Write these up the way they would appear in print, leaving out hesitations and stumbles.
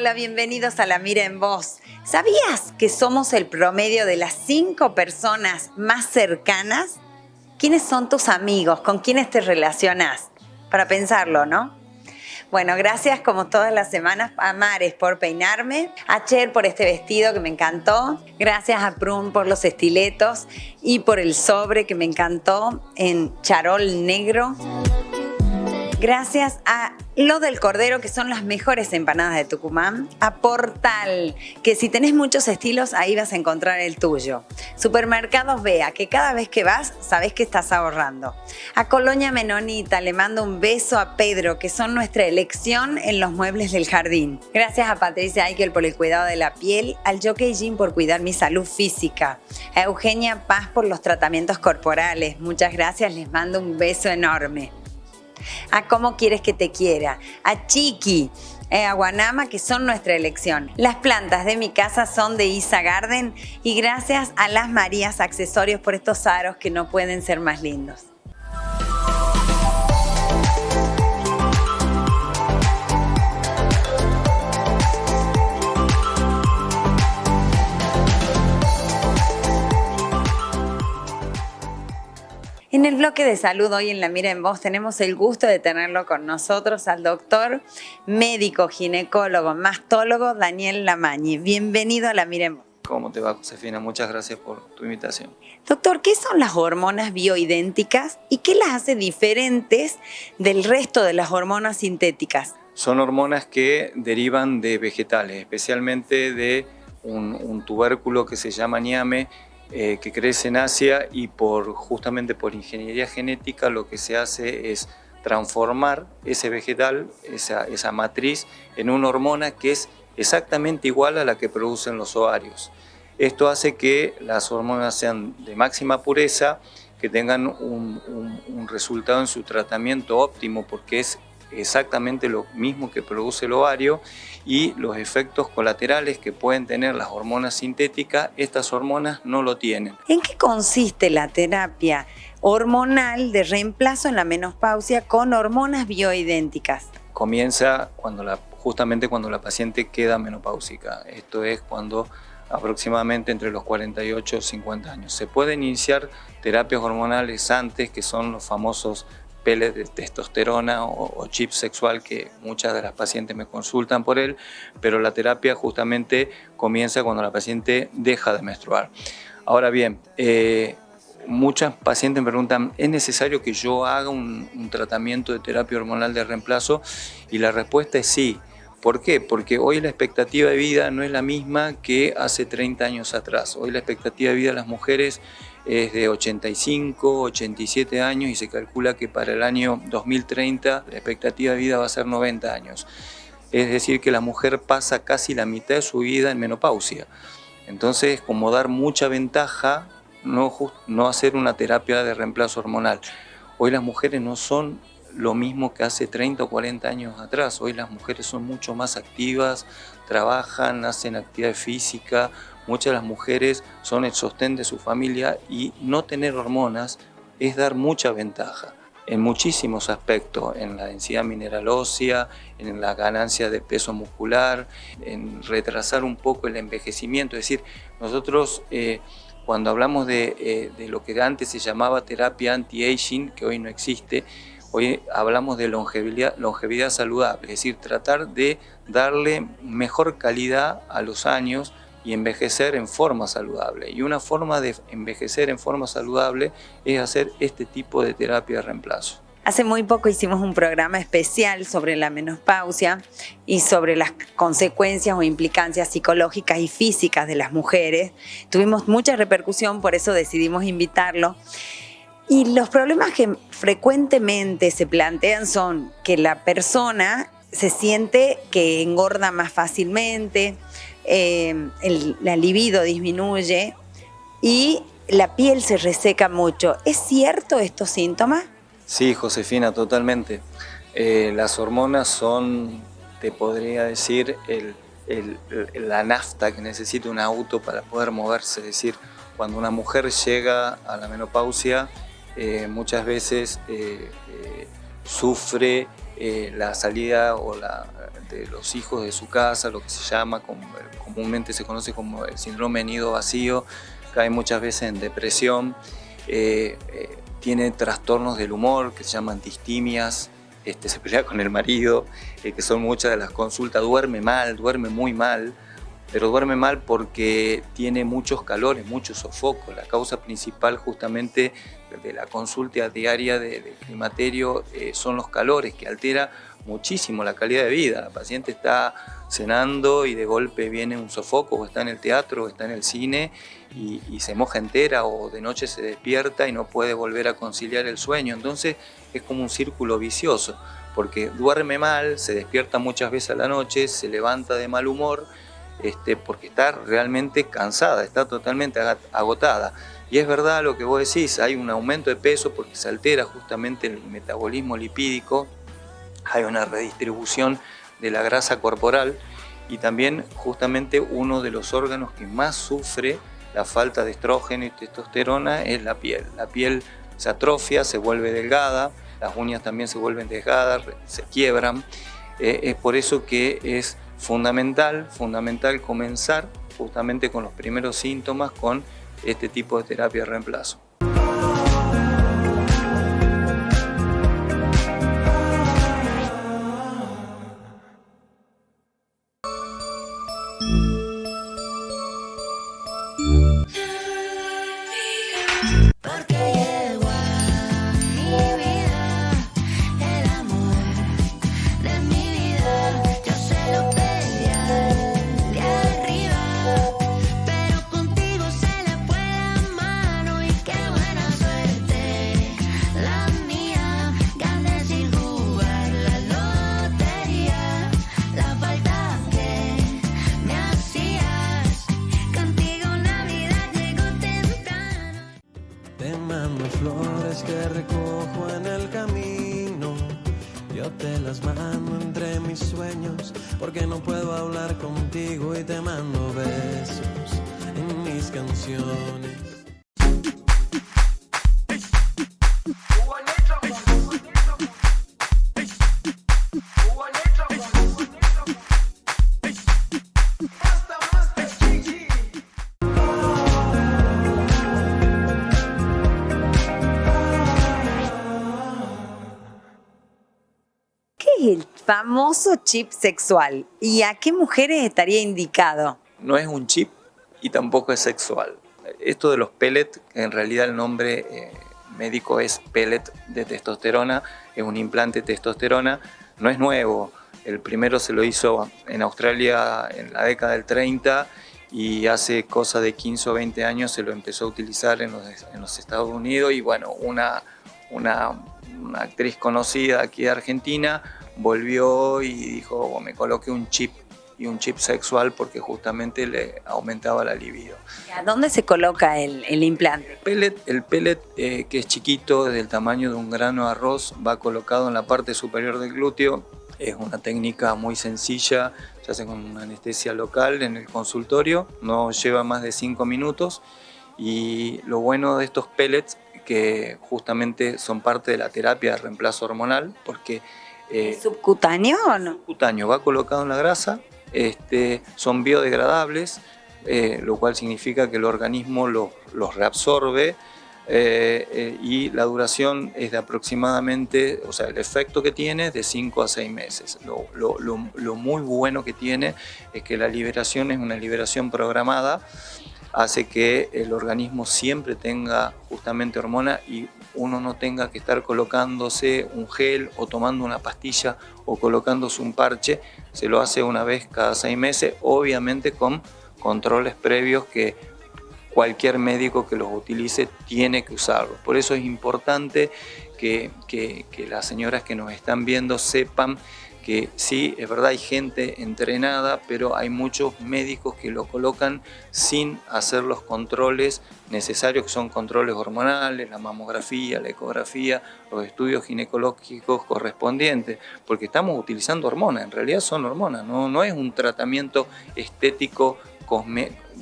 Hola, bienvenidos a La Mira en Vos. ¿Sabías que somos el promedio de las 5 personas más cercanas? ¿Quiénes son tus amigos? ¿Con quiénes te relacionas? Para pensarlo, ¿no? Bueno, gracias como todas las semanas a Mares por peinarme, a Cher por este vestido que me encantó, gracias a Prun por los estiletos y por el sobre que me encantó en charol negro. Gracias a Lo del Cordero, que son las mejores empanadas de Tucumán. A Portal, que si tenés muchos estilos, ahí vas a encontrar el tuyo. Supermercados Bea, que cada vez que vas, sabés que estás ahorrando. A Colonia Menonita, le mando un beso a Pedro, que son nuestra elección en los muebles del jardín. Gracias a Patricia Aikel por el cuidado de la piel, al Jockey Gym por cuidar mi salud física, a Eugenia Paz por los tratamientos corporales. Muchas gracias, les mando un beso enorme. A Cómo Quieres que Te Quiera, a Chiqui, a Guanama, que son nuestra elección. Las plantas de mi casa son de Isa Garden y gracias a Las Marías Accesorios por estos aros que no pueden ser más lindos. En el bloque de salud hoy en La Mira en Vos tenemos el gusto de tenerlo con nosotros al doctor, médico, ginecólogo, mastólogo Daniel Lamañi. Bienvenido a La Mira en Vos. ¿Cómo te va, Josefina? Muchas gracias por tu invitación. Doctor, ¿qué son las hormonas bioidénticas y qué las hace diferentes del resto de las hormonas sintéticas? Son hormonas que derivan de vegetales, especialmente de un tubérculo que se llama ñame, que crece en Asia y justamente por ingeniería genética lo que se hace es transformar ese vegetal, esa matriz, en una hormona que es exactamente igual a la que producen los ovarios. Esto hace que las hormonas sean de máxima pureza, que tengan un resultado en su tratamiento óptimo porque es exactamente lo mismo que produce el ovario, y los efectos colaterales que pueden tener las hormonas sintéticas, estas hormonas no lo tienen. ¿En qué consiste la terapia hormonal de reemplazo en la menopausia con hormonas bioidénticas? Comienza justamente cuando la paciente queda menopáusica. Esto es cuando aproximadamente entre los 48 y 50 años. Se pueden iniciar terapias hormonales antes, que son los famosos pellets de testosterona o chip sexual, que muchas de las pacientes me consultan por él, pero la terapia justamente comienza cuando la paciente deja de menstruar. Ahora bien, muchas pacientes me preguntan, ¿es necesario que yo haga un tratamiento de terapia hormonal de reemplazo? Y la respuesta es sí. ¿Por qué? Porque hoy la expectativa de vida no es la misma que hace 30 años atrás. Hoy la expectativa de vida de las mujeres es de 85, 87 años y se calcula que para el año 2030 la expectativa de vida va a ser 90 años. Es decir, que la mujer pasa casi la mitad de su vida en menopausia. Entonces, como dar mucha ventaja no hacer una terapia de reemplazo hormonal. Hoy las mujeres no son lo mismo que hace 30 o 40 años atrás. Hoy las mujeres son mucho más activas, trabajan, hacen actividad física. Muchas de las mujeres son el sostén de su familia y no tener hormonas es dar mucha ventaja en muchísimos aspectos, en la densidad mineral ósea, en la ganancia de peso muscular, en retrasar un poco el envejecimiento. Es decir, nosotros cuando hablamos de lo que antes se llamaba terapia anti-aging, que hoy no existe, hoy hablamos de longevidad saludable, es decir, tratar de darle mejor calidad a los años y envejecer en forma saludable. Y una forma de envejecer en forma saludable es hacer este tipo de terapia de reemplazo. Hace muy poco hicimos un programa especial sobre la menopausia y sobre las consecuencias o implicancias psicológicas y físicas de las mujeres. Tuvimos mucha repercusión, por eso decidimos invitarlo. Y los problemas que frecuentemente se plantean son que la persona se siente que engorda más fácilmente, la libido disminuye y la piel se reseca mucho. ¿Es cierto estos síntomas? Sí, Josefina, totalmente. Las hormonas son, te podría decir, la nafta que necesita un auto para poder moverse. Es decir, cuando una mujer llega a la menopausia, muchas veces sufre la salida de los hijos de su casa, lo que se llama, comúnmente se conoce como el síndrome de nido vacío, cae muchas veces en depresión, tiene trastornos del humor que se llaman distimias, se pelea con el marido, que son muchas de las consultas, duerme mal, duerme muy mal, pero duerme mal porque tiene muchos calores, muchos sofocos. La causa principal justamente de la consulta diaria del climaterio son los calores, que altera muchísimo la calidad de vida. La paciente está cenando y de golpe viene un sofoco, o está en el teatro, o está en el cine y se moja entera, o de noche se despierta y no puede volver a conciliar el sueño. Entonces es como un círculo vicioso, porque duerme mal, se despierta muchas veces a la noche, se levanta de mal humor, porque está realmente cansada, está totalmente agotada. Y es verdad lo que vos decís, hay un aumento de peso porque se altera justamente el metabolismo lipídico, hay una redistribución de la grasa corporal y también justamente uno de los órganos que más sufre la falta de estrógeno y testosterona es la piel. La piel se atrofia, se vuelve delgada, las uñas también se vuelven delgadas, se quiebran. Es por eso que es fundamental comenzar justamente con los primeros síntomas con este tipo de terapia de reemplazo. Flores que recojo en el camino, yo te las mando entre mis sueños, porque no puedo hablar contigo y te mando besos en mis canciones. El famoso chip sexual. ¿Y a qué mujeres estaría indicado? No es un chip y tampoco es sexual. Esto de los pellets, en realidad el nombre médico es pellet de testosterona, es un implante de testosterona, no es nuevo. El primero se lo hizo en Australia en la década del 30 y hace cosa de 15 o 20 años se lo empezó a utilizar en los Estados Unidos y bueno, una actriz conocida aquí de Argentina volvió y dijo, me coloqué un chip, y un chip sexual porque justamente le aumentaba la libido. ¿A dónde se coloca el implante? El pellet que es chiquito, del tamaño de un grano de arroz, va colocado en la parte superior del glúteo. Es una técnica muy sencilla, se hace con una anestesia local en el consultorio, no lleva más de 5 minutos y lo bueno de estos pellets que justamente son parte de la terapia de reemplazo hormonal porque ¿Es subcutáneo o no? Subcutáneo, va colocado en la grasa, son biodegradables, lo cual significa que el organismo los reabsorbe y la duración es de aproximadamente, o sea, el efecto que tiene es de 5 a 6 meses. Lo muy bueno que tiene es que la liberación es una liberación programada, hace que el organismo siempre tenga justamente hormona y uno no tenga que estar colocándose un gel o tomando una pastilla o colocándose un parche, se lo hace una vez cada 6 meses, obviamente con controles previos que cualquier médico que los utilice tiene que usarlos. Por eso es importante que las señoras que nos están viendo sepan que sí, es verdad, hay gente entrenada, pero hay muchos médicos que lo colocan sin hacer los controles necesarios, que son controles hormonales, la mamografía, la ecografía, los estudios ginecológicos correspondientes, porque estamos utilizando hormonas, en realidad son hormonas, no es un tratamiento estético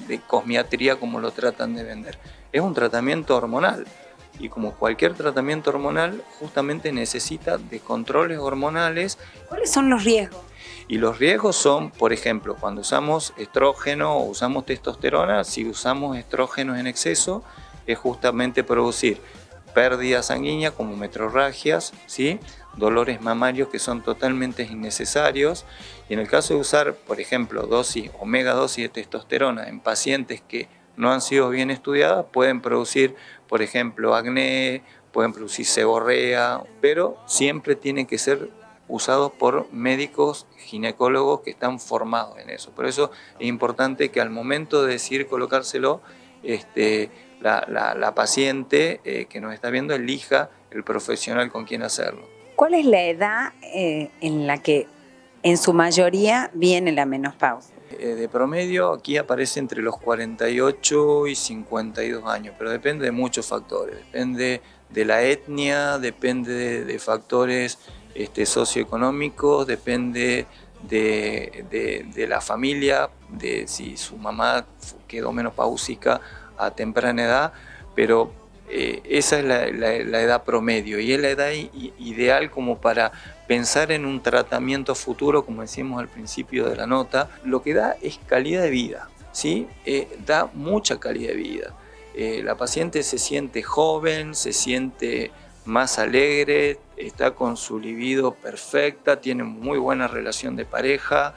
de cosmiatría como lo tratan de vender, es un tratamiento hormonal. y como cualquier tratamiento hormonal, justamente necesita de controles hormonales. ¿Cuáles son los riesgos? Y los riesgos son, por ejemplo, cuando usamos estrógeno o usamos testosterona, si usamos estrógenos en exceso, es justamente producir pérdida sanguínea como metrorragias, ¿sí? Dolores mamarios que son totalmente innecesarios. Y en el caso de usar, por ejemplo, omega dosis de testosterona en pacientes que no han sido bien estudiadas, pueden producir, por ejemplo, acné, pueden producir seborrea, pero siempre tienen que ser usados por médicos ginecólogos que están formados en eso. Por eso es importante que al momento de decidir colocárselo, la paciente que nos está viendo elija el profesional con quien hacerlo. ¿Cuál es la edad en la que en su mayoría viene la menopausia? De promedio aquí aparece entre los 48 y 52 años, pero depende de muchos factores. Depende de la etnia, depende de factores socioeconómicos, depende de la familia, de si su mamá quedó menopáusica a temprana edad, pero esa es la edad promedio y es la edad ideal como para pensar en un tratamiento futuro, como decíamos al principio de la nota. Lo que da es calidad de vida, ¿sí? Da mucha calidad de vida. La paciente se siente joven, se siente más alegre, está con su libido perfecta, tiene muy buena relación de pareja,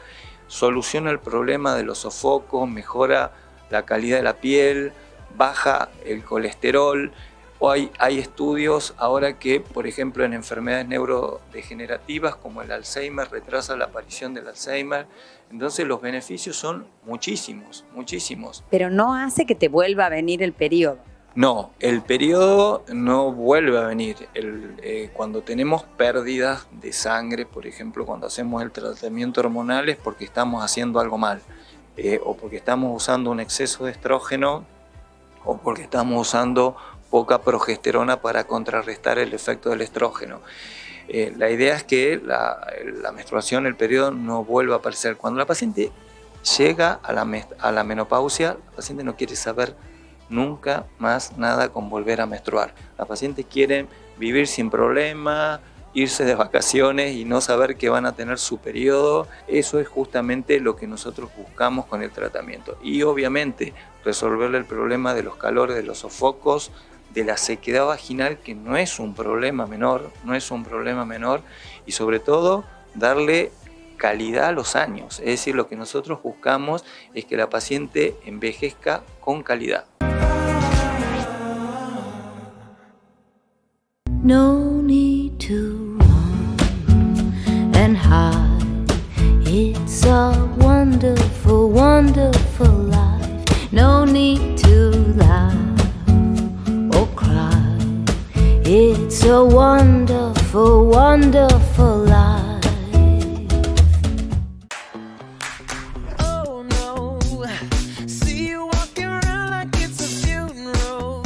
soluciona el problema de los sofocos, mejora la calidad de la piel, baja el colesterol. Hay estudios ahora que, por ejemplo, en enfermedades neurodegenerativas como el Alzheimer, retrasa la aparición del Alzheimer. Entonces los beneficios son muchísimos, muchísimos. Pero no hace que te vuelva a venir el periodo. No, el periodo no vuelve a venir. Cuando tenemos pérdidas de sangre, por ejemplo, cuando hacemos el tratamiento hormonal es porque estamos haciendo algo mal, o porque estamos usando un exceso de estrógeno, o porque estamos usando poca progesterona para contrarrestar el efecto del estrógeno. La idea es que la menstruación, el periodo, no vuelva a aparecer. Cuando la paciente llega a la menopausia, la paciente no quiere saber nunca más nada con volver a menstruar. La paciente quiere vivir sin problema, irse de vacaciones y no saber que van a tener su periodo. Eso es justamente lo que nosotros buscamos con el tratamiento. Y obviamente resolverle el problema de los calores, de los sofocos, de la sequedad vaginal, que no es un problema menor, y sobre todo darle calidad a los años. Es decir, lo que nosotros buscamos es que la paciente envejezca con calidad. No need to run and hide. It's a wonderful, wonderful life. No need to laugh or cry. It's a wonderful, wonderful life. Oh no, see you walking around like it's a funeral.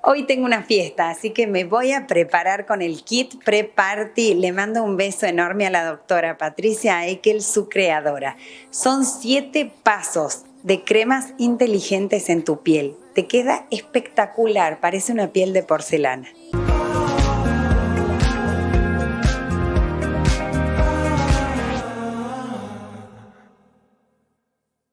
Hoy tengo una fiesta, así que me voy a preparar con el kit pre-party. Le mando un beso enorme a la doctora Patricia Eckel, su creadora. Son 7 pasos de cremas inteligentes en tu piel. Te queda espectacular, parece una piel de porcelana.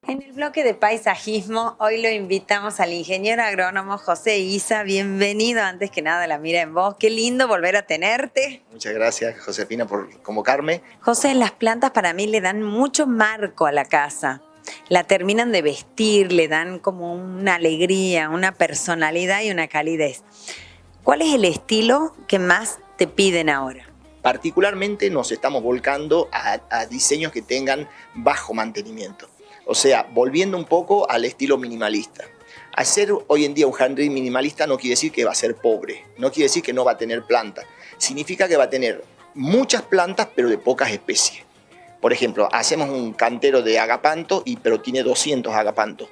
En el bloque de paisajismo, hoy lo invitamos al ingeniero agrónomo José Isa. Bienvenido, antes que nada, la mira en vos. Qué lindo volver a tenerte. Muchas gracias, Josefina, por convocarme. José, las plantas para mí le dan mucho marco a la casa. La terminan de vestir, le dan como una alegría, una personalidad y una calidez. ¿Cuál es el estilo que más te piden ahora? Particularmente nos estamos volcando a diseños que tengan bajo mantenimiento. O sea, volviendo un poco al estilo minimalista. Hacer hoy en día un jardín minimalista no quiere decir que va a ser pobre, no quiere decir que no va a tener plantas. Significa que va a tener muchas plantas, pero de pocas especies. Por ejemplo, hacemos un cantero de agapanto, pero tiene 200 agapantos.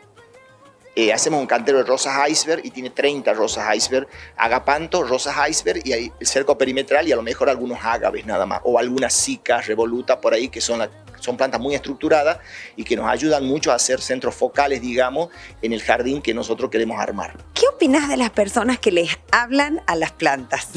Hacemos un cantero de rosas iceberg y tiene 30 rosas iceberg, agapanto, rosas iceberg y hay el cerco perimetral y a lo mejor algunos ágaves nada más, o algunas cicas revolutas por ahí que son las son plantas muy estructuradas y que nos ayudan mucho a ser centros focales, digamos, en el jardín que nosotros queremos armar. ¿Qué opinás de las personas que les hablan a las plantas?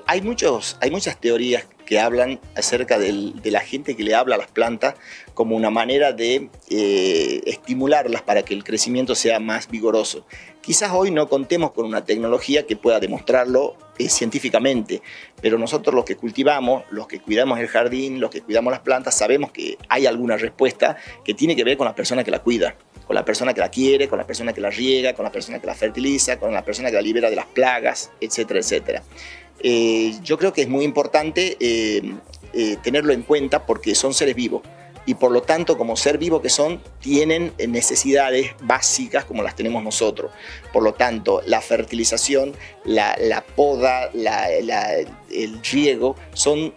Hay muchas teorías que hablan acerca de la gente que le habla a las plantas como una manera de estimularlas para que el crecimiento sea más vigoroso. Quizás hoy no contemos con una tecnología que pueda demostrarlo científicamente, pero nosotros los que cultivamos, los que cuidamos el jardín, los que cuidamos las plantas, sabemos que hay alguna respuesta que tiene que ver con la persona que la cuida, con la persona que la quiere, con la persona que la riega, con la persona que la fertiliza, con la persona que la libera de las plagas, etcétera, etcétera. Yo creo que es muy importante tenerlo en cuenta porque son seres vivos y por lo tanto, como ser vivo que son, tienen necesidades básicas como las tenemos nosotros. Por lo tanto, la fertilización, la poda, el riego son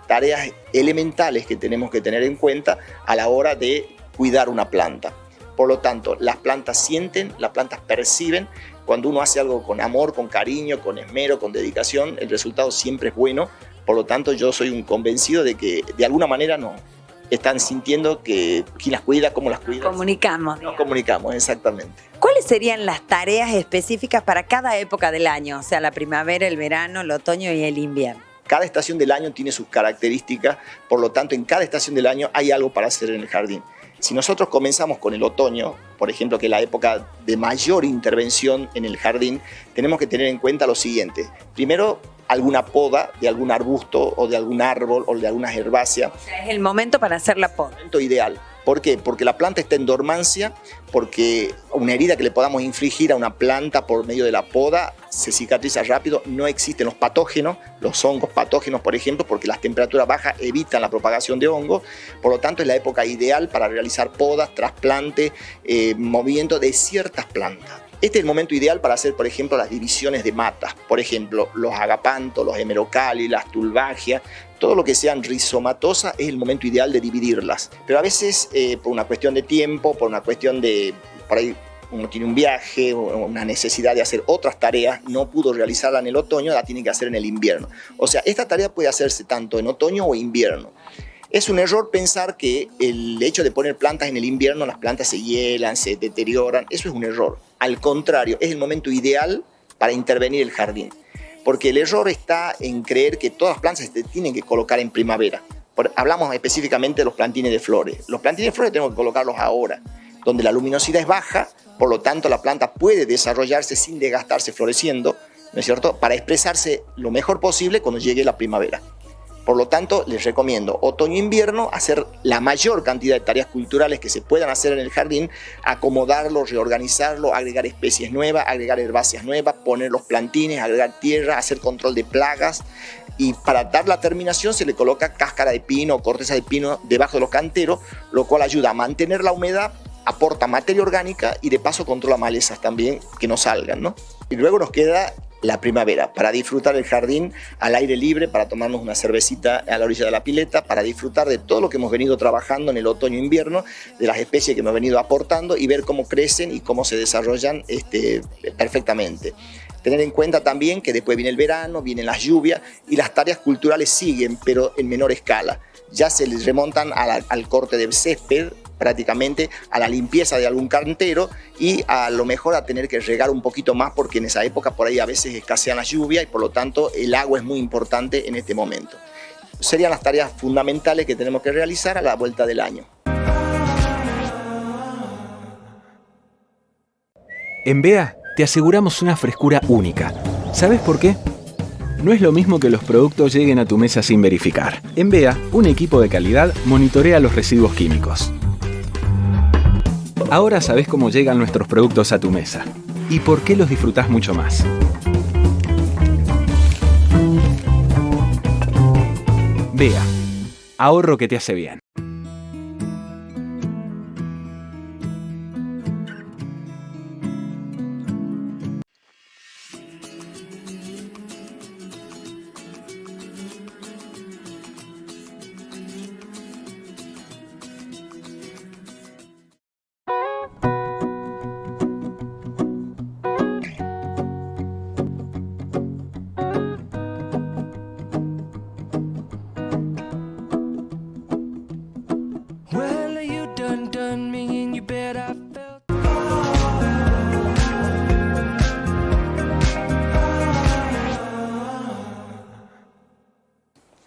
tareas elementales que tenemos que tener en cuenta a la hora de cuidar una planta. Por lo tanto, las plantas sienten, las plantas perciben. Cuando uno hace algo con amor, con cariño, con esmero, con dedicación, el resultado siempre es bueno. Por lo tanto, yo soy un convencido de que de alguna manera no están sintiendo que quién las cuida, cómo las cuida. Comunicamos. Nos comunicamos, exactamente. ¿Cuáles serían las tareas específicas para cada época del año? O sea, la primavera, el verano, el otoño y el invierno. Cada estación del año tiene sus características, por lo tanto, en cada estación del año hay algo para hacer en el jardín. Si nosotros comenzamos con el otoño, por ejemplo, que es la época de mayor intervención en el jardín, tenemos que tener en cuenta lo siguiente. Primero, alguna poda de algún arbusto o de algún árbol o de alguna herbácea. O sea, es el momento para hacer la poda. Momento ideal. ¿Por qué? Porque la planta está en dormancia, porque una herida que le podamos infligir a una planta por medio de la poda se cicatriza rápido, no existen los patógenos, los hongos patógenos, por ejemplo, porque las temperaturas bajas evitan la propagación de hongos, por lo tanto es la época ideal para realizar podas, trasplantes, movimiento de ciertas plantas. Este es el momento ideal para hacer, por ejemplo, las divisiones de matas. Por ejemplo, los agapantos, los hemerocalli, las tulbagias, todo lo que sean rizomatosas es el momento ideal de dividirlas. Pero a veces, por una cuestión de tiempo, por una cuestión de, por ahí uno tiene un viaje o una necesidad de hacer otras tareas, no pudo realizarla en el otoño, la tiene que hacer en el invierno. O sea, esta tarea puede hacerse tanto en otoño o invierno. Es un error pensar que el hecho de poner plantas en el invierno, las plantas se hielan, se deterioran. Eso es un error. Al contrario, es el momento ideal para intervenir el jardín. Porque el error está en creer que todas las plantas se tienen que colocar en primavera. Hablamos específicamente de los plantines de flores. Los plantines de flores tenemos que colocarlos ahora, donde la luminosidad es baja, por lo tanto la planta puede desarrollarse sin desgastarse floreciendo, ¿no es cierto?, para expresarse lo mejor posible cuando llegue la primavera. Por lo tanto, les recomiendo otoño-invierno hacer la mayor cantidad de tareas culturales que se puedan hacer en el jardín, acomodarlo, reorganizarlo, agregar especies nuevas, agregar herbáceas nuevas, poner los plantines, agregar tierra, hacer control de plagas. Y para dar la terminación se le coloca cáscara de pino o corteza de pino debajo de los canteros, lo cual ayuda a mantener la humedad, aporta materia orgánica y de paso controla malezas también que no salgan, ¿no? Y luego nos queda la primavera, para disfrutar el jardín al aire libre, para tomarnos una cervecita a la orilla de la pileta, para disfrutar de todo lo que hemos venido trabajando en el otoño-invierno, de las especies que hemos venido aportando y ver cómo crecen y cómo se desarrollan perfectamente. Tener en cuenta también que después viene el verano, vienen las lluvias y las tareas culturales siguen, pero en menor escala. Ya se les remontan al corte del césped, prácticamente a la limpieza de algún cantero y a lo mejor a tener que regar un poquito más porque en esa época por ahí a veces escasean las lluvias y por lo tanto el agua es muy importante en este momento. Serían las tareas fundamentales que tenemos que realizar a la vuelta del año. En BEA te aseguramos una frescura única. ¿Sabes por qué? No es lo mismo que los productos lleguen a tu mesa sin verificar. En BEA, un equipo de calidad monitorea los residuos químicos. Ahora sabes cómo llegan nuestros productos a tu mesa y por qué los disfrutás mucho más. BEA, ahorro que te hace bien.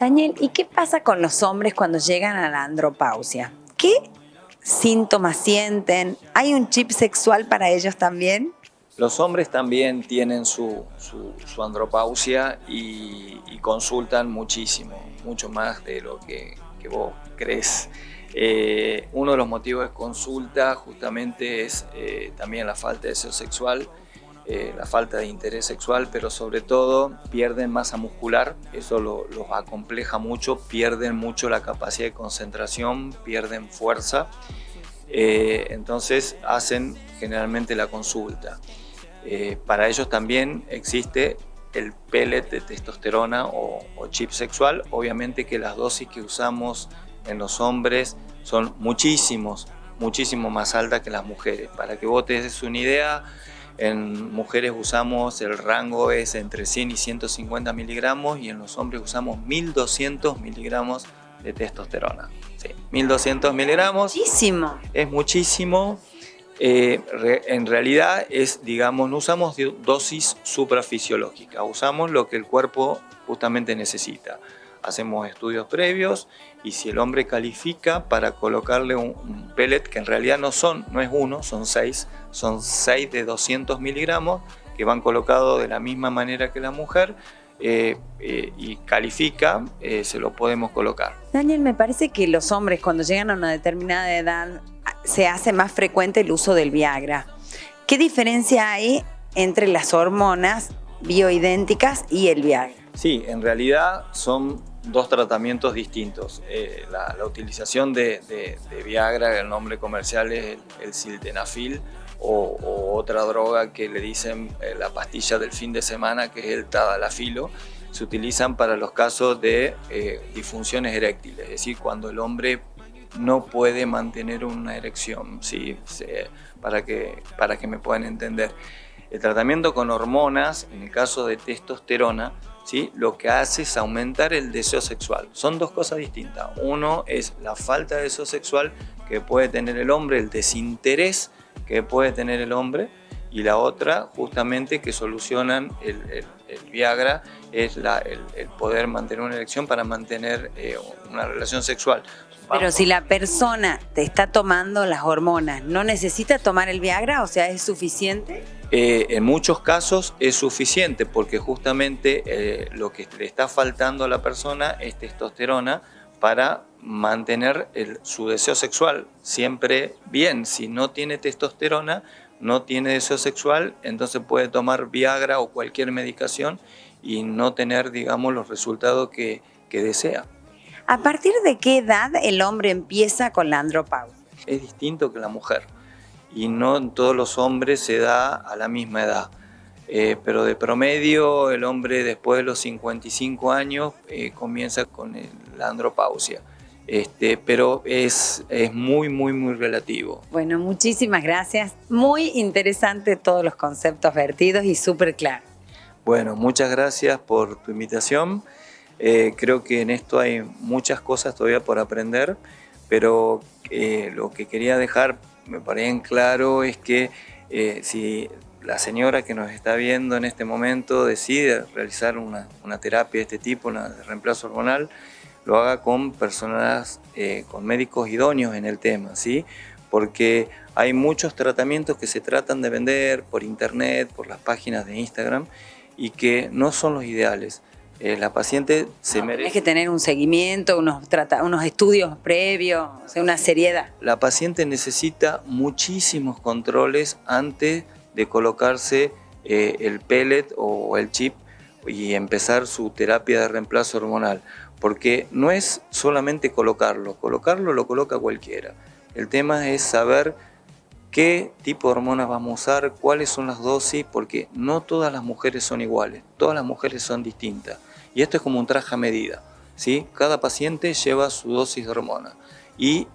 Daniel, ¿y qué pasa con los hombres cuando llegan a la andropausia? ¿Qué síntomas sienten? ¿Hay un chip sexual para ellos también? Los hombres también tienen su andropausia y consultan muchísimo, mucho más de lo que vos crees. Uno de los motivos de consulta justamente es también la falta de deseo sexual, la falta de interés sexual, pero sobre todo pierden masa muscular, eso los acompleja mucho, pierden mucho la capacidad de concentración, pierden fuerza, entonces hacen generalmente la consulta. Para ellos también existe el pellet de testosterona o chip sexual, obviamente que las dosis que usamos en los hombres son muchísimo más altas que las mujeres. Para que vos te des una idea, en mujeres usamos, el rango es entre 100 y 150 miligramos y en los hombres usamos 1200 miligramos de testosterona. Sí, 1200 miligramos. Muchísimo. Es muchísimo. En realidad no usamos dosis suprafisiológicas, usamos lo que el cuerpo justamente necesita. Hacemos estudios previos y si el hombre califica para colocarle un pellet, que en realidad no es uno, son 6 de 200 miligramos que van colocados de la misma manera que la mujer, y califica, se lo podemos colocar. Daniel, me parece que los hombres cuando llegan a una determinada edad se hace más frecuente el uso del Viagra. ¿Qué diferencia hay entre las hormonas bioidénticas y el Viagra? Sí, en realidad son dos tratamientos distintos. La utilización de Viagra, el nombre comercial es el sildenafil, o otra droga que le dicen la pastilla del fin de semana, que es el tadalafilo, se utilizan para los casos de disfunciones eréctiles, es decir, cuando el hombre no puede mantener una erección, ¿sí? Para que me puedan entender. El tratamiento con hormonas, en el caso de testosterona, ¿sí? Lo que hace es aumentar el deseo sexual. Son dos cosas distintas. Uno es la falta de deseo sexual que puede tener el hombre, el desinterés que puede tener el hombre, y la otra, justamente, que solucionan el Viagra, es el poder mantener una erección para mantener una relación sexual. Pero si la persona te está tomando las hormonas, ¿no necesita tomar el Viagra? O sea, ¿es suficiente? En muchos casos es suficiente porque justamente lo que le está faltando a la persona es testosterona para mantener su deseo sexual siempre bien. Si no tiene testosterona, no tiene deseo sexual, entonces puede tomar Viagra o cualquier medicación y no tener, digamos, los resultados que desea. ¿A partir de qué edad el hombre empieza con la andropausia? Es distinto que la mujer y no en todos los hombres se da a la misma edad. Pero de promedio el hombre después de los 55 años comienza con la andropausia. Pero es muy, muy, muy relativo. Bueno, muchísimas gracias. Muy interesante todos los conceptos vertidos y súper claro. Bueno, muchas gracias por tu invitación. Creo que en esto hay muchas cosas todavía por aprender, pero lo que quería dejar, me parece en claro, es que si la señora que nos está viendo en este momento decide realizar una terapia de este tipo, una de reemplazo hormonal, lo haga con personas, con médicos idóneos en el tema, ¿sí? Porque hay muchos tratamientos que se tratan de vender por internet, por las páginas de Instagram, y que no son los ideales. La paciente se merece... Tienes que tener un seguimiento, unos estudios previos, o sea, una seriedad. La paciente necesita muchísimos controles antes de colocarse el pellet o el chip y empezar su terapia de reemplazo hormonal. Porque no es solamente colocarlo lo coloca cualquiera. El tema es saber qué tipo de hormonas vamos a usar, cuáles son las dosis, porque no todas las mujeres son iguales, todas las mujeres son distintas. Y esto es como un traje a medida, ¿sí? Cada paciente lleva su dosis de hormona y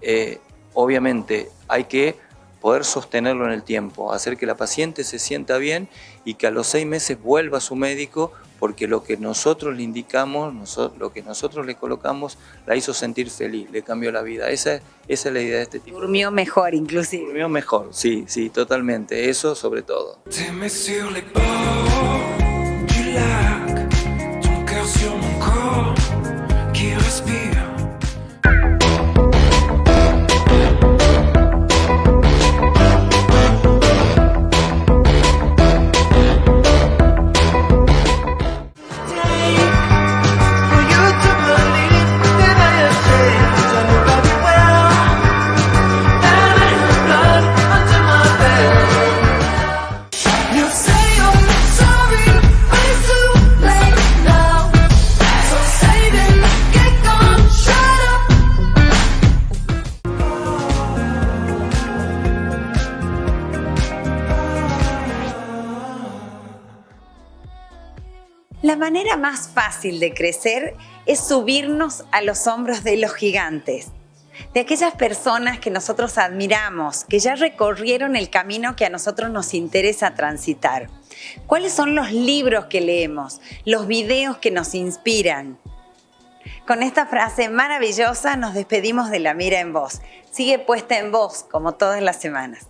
obviamente hay que poder sostenerlo en el tiempo, hacer que la paciente se sienta bien y que a los 6 meses vuelva a su médico, porque lo que nosotros le indicamos, lo que nosotros le colocamos, la hizo sentir feliz, le cambió la vida. Esa es la idea de este tipo. Durmió mejor, inclusive. Durmió mejor, sí, totalmente. Eso sobre todo. Tes mains sur les bords du lac, ton cœur sur mon corps qui La manera más fácil de crecer es subirnos a los hombros de los gigantes, de aquellas personas que nosotros admiramos, que ya recorrieron el camino que a nosotros nos interesa transitar. ¿Cuáles son los libros que leemos, los videos que nos inspiran? Con esta frase maravillosa nos despedimos de La Mira en Vos. Sigue puesta en vos como todas las semanas.